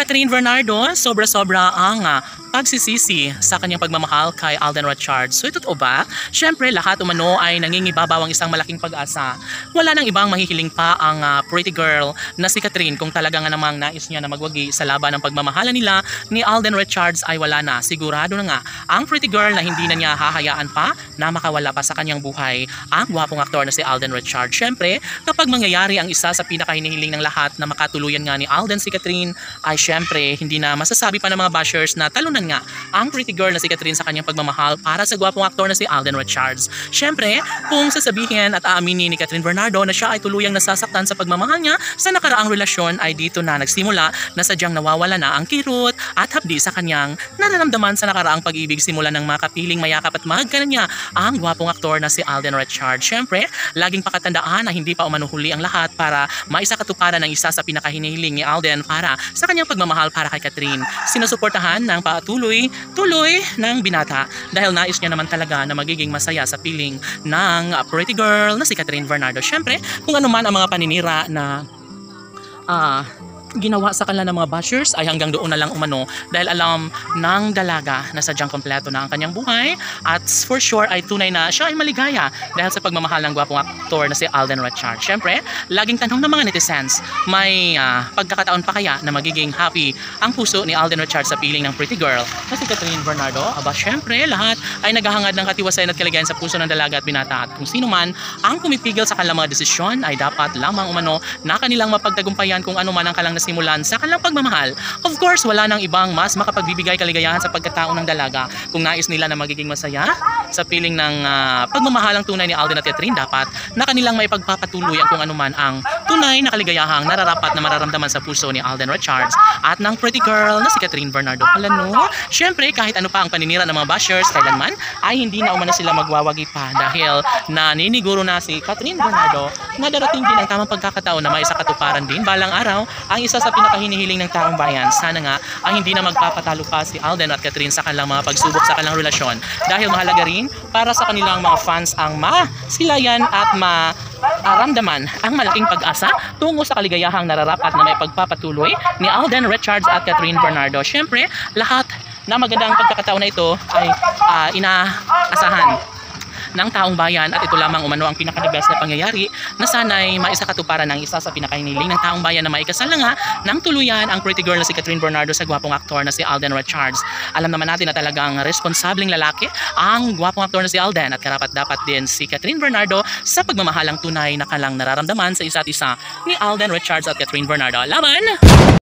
Catherine Bernardo, sobra-sobra ang pagsisisi sa kanyang pagmamahal kay Alden Richards. So ito totoo ba? Siyempre lahat umano ay nangingibabaw ang isang malaking pag-asa. Wala nang ibang mahihiling pa ang pretty girl na si Catherine kung talaga nga namang nais niya na magwagi sa laban ng pagmamahalan nila ni Alden Richards ay wala na. Sigurado na nga ang pretty girl na hindi na niya hahayaan pa na makawala pa sa kanyang buhay ang gwapong aktor na si Alden Richards. Siyempre kapag mangyayari ang isa sa pinakahinihiling ng lahat na makatuluyan nga ni Alden si Catherine ay siyempre hindi na masasabi pa ng mga bashers na talunan nga ang pretty girl na si Catherine sa kanyang pagmamahal para sa gwapong aktor na si Alden Richards. Siyempre kung sasabihin at aaminin ni Catherine Bernardo na siya ay tuluyang nasasaktan sa pagmamahal niya sa nakaraang relasyon ay dito na nagsimula na sadyang nawawala na ang kirot at hapdi sa kanyang nararamdaman sa nakaraang pag-ibig simula ng makapiling mayakap at mahagkan niya ang gwapong aktor na si Alden Richards. Siyempre laging pakatandaan na hindi pa umanuhuli ang lahat para maisakatuparan ng isa sa pinakahinihiling ni Alden para sa kanyang pagmamahal para kay Catherine. Sinusuportahan ng patuloy ng binata dahil nais niya naman talaga na magiging masaya sa piling ng pretty girl na si Catherine Bernardo. Siyempre kung ano man ang mga paninira na ginawa sa kanila ng mga bashers ay hanggang doon na lang umano dahil alam ng dalaga na sadyang kompleto na ang kanyang buhay at for sure ay tunay na siya ay maligaya dahil sa pagmamahal ng gwapong aktor na si Alden Richards. Siyempre, laging tanong ng mga netizens, may pagkakataon pa kaya na magiging happy ang puso ni Alden Richards sa piling ng pretty girl na si Catherine Bernardo? Aba, siyempre, lahat ay naghahangad ng katiwasayan at kaligayahan sa puso ng dalaga at binata at kung sino man ang pumipigil sa kanilang mga desisyon ay dapat lamang umano na kanilang mapagtagumpayan kung ano man ang kalang simulan sa kanilang pagmamahal. Of course, wala nang ibang mas makapagbibigay kaligayahan sa pagkatao ng dalaga. Kung nais nila na magiging masaya sa piling ng pagmamahalang tunay ni Alden at Catherine, dapat na kanilang may pagpapatuloy kung ano man ang tunay na kaligayahang nararapat na mararamdaman sa puso ni Alden Richards at ng pretty girl na si Catherine Bernardo. Alam mo, syempre kahit ano pa ang paninira ng mga bashers kailanman ay hindi na umano sila magwawagi pa dahil naniniguro na si Catherine Bernardo na darating din ang tamang pagkakataon na may isakatuparan din balang araw ang isa sa pinakahinihiling ng taong bayan. Sana nga ay hindi na magpapatalo pa si Alden at Catherine sa kanilang mga pagsubok sa kanilang relasyon dahil mahalaga rin para sa kanilang mga fans ang masilayan at maramdaman ang malaking pag-asa tungo sa kaligayahang nararapat na may pagpapatuloy ni Alden Richards at Catherine Bernardo. Siyempre, lahat na magandang pagkakataon na ito ay inaasahan ng taong bayan at ito lamang umano ang pinaka-best na pangyayari na sana'y maisakatuparan ng isa sa pinakahiniling ng taong bayan na maikasal na nga ng tuluyan ang pretty girl na si Catherine Bernardo sa gwapong aktor na si Alden Richards. Alam naman natin na talagang responsableng lalaki ang gwapong aktor na si Alden at karapat-dapat din si Catherine Bernardo sa pagmamahalang tunay na kalang nararamdaman sa isa't isa ni Alden Richards at Catherine Bernardo. Laban!